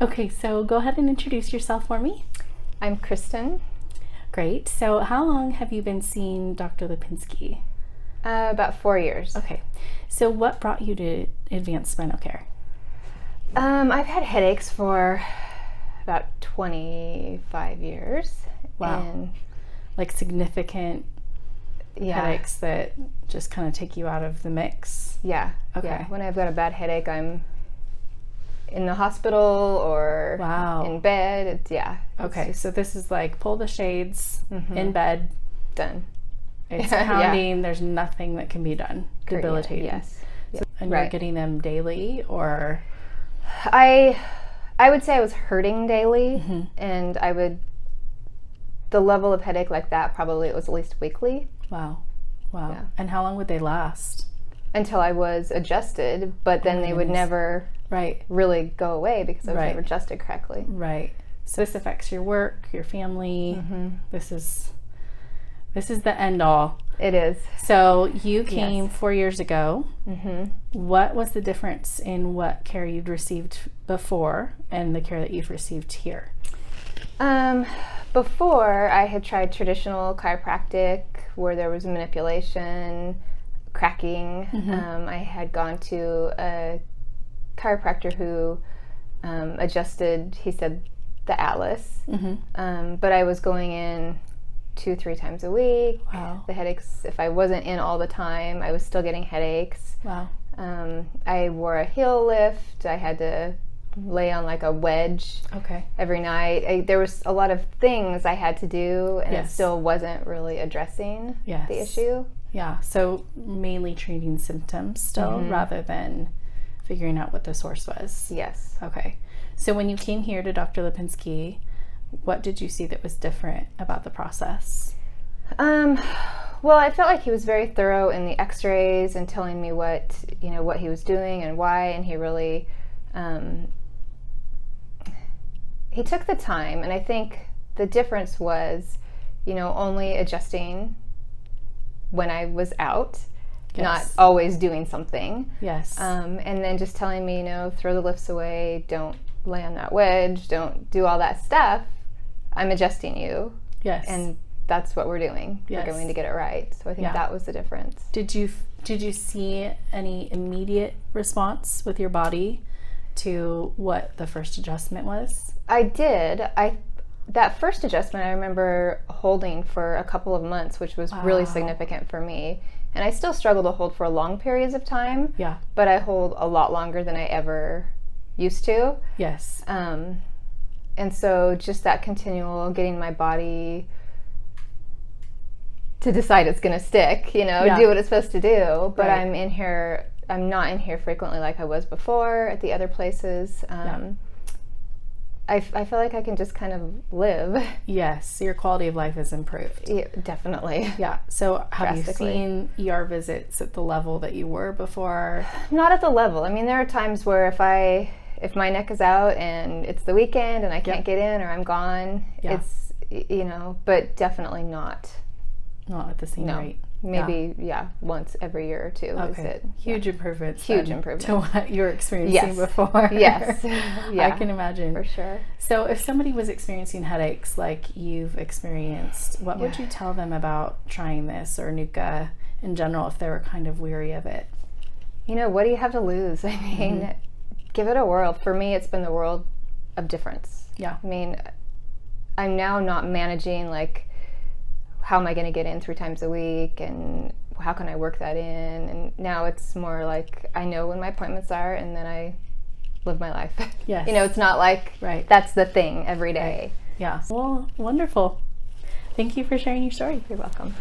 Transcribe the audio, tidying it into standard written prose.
Okay, so go ahead and introduce yourself for me. I'm Kristen. Great. So how long have you been seeing Dr. Lipinski? About 4 years. Okay. So what brought you to Advanced Spinal Care? I've had headaches for about 25 years. Wow. And Like significant headaches that just kind of take you out of the mix? Yeah. Okay. Yeah. When I've got a bad headache, I'm in the hospital or in bed. Okay, so this is like pull the shades, in bed. Done. It's pounding. There's nothing that can be done. Debilitating. Yes. So, and you're getting them daily, or? I would say I was hurting daily, and the level of headache like that, probably it was at least weekly. Wow. Yeah. And how long would they last? Until I was adjusted, but then they would never really go away because I was never adjusted correctly. Right. So this affects your work, your family. This is the end all. It is. So you came 4 years ago. What was the difference in what care you'd received before and the care that you've received here? Before, I had tried traditional chiropractic where there was manipulation, cracking. I had gone to a chiropractor who adjusted, he said, the atlas. But I was going in 2-3 times a week. Wow. The headaches, if I wasn't in all the time, I was still getting headaches. Wow. I wore a heel lift. I had to lay on like a wedge every night. There was a lot of things I had to do, and it still wasn't really addressing the issue. Yeah, so mainly treating symptoms still rather than figuring out what the source was. Yes. Okay. So when you came here to Dr. Lipinski, what did you see that was different about the process? Well, I felt like he was very thorough in the x-rays and telling me what he was doing and why, and he really he took the time, and I think the difference was, only adjusting when I was out, not always doing something. Yes. And then just telling me, throw the lifts away, don't lay on that wedge, don't do all that stuff. I'm adjusting you. Yes. And that's what we're doing. Yes. We're going to get it right. So I think that was the difference. Did you see any immediate response with your body to what the first adjustment was? I did. That first adjustment I remember holding for a couple of months, which was really significant for me. And I still struggle to hold for long periods of time. Yeah. But I hold a lot longer than I ever used to. Yes. And so just that continual getting my body to decide it's going to stick, do what it's supposed to do. But I'm not in here frequently like I was before at the other places. I feel like I can just kind of live. Yes, your quality of life has improved. Yeah, definitely. Yeah. So have you seen ER visits at the level that you were before? Not at the level. I mean, there are times where if my neck is out and it's the weekend and I can't get in or I'm gone, it's, but definitely not. Not at the same rate. Maybe, once every year or two. Okay. Is it? Huge improvements. Huge improvement. To what you were experiencing before. Yes. I can imagine. For sure. So if somebody was experiencing headaches like you've experienced, what would you tell them about trying this or NUCCA in general if they were kind of weary of it? What do you have to lose? I mean, give it a whirl. For me, it's been the world of difference. Yeah. I mean, I'm now not managing like, how am I going to get in 3 times a week and how can I work that in? And now it's more like I know when my appointments are and then I live my life. Yes. It's not like that's the thing every day. Right. Yeah. Well, wonderful. Thank you for sharing your story. You're welcome.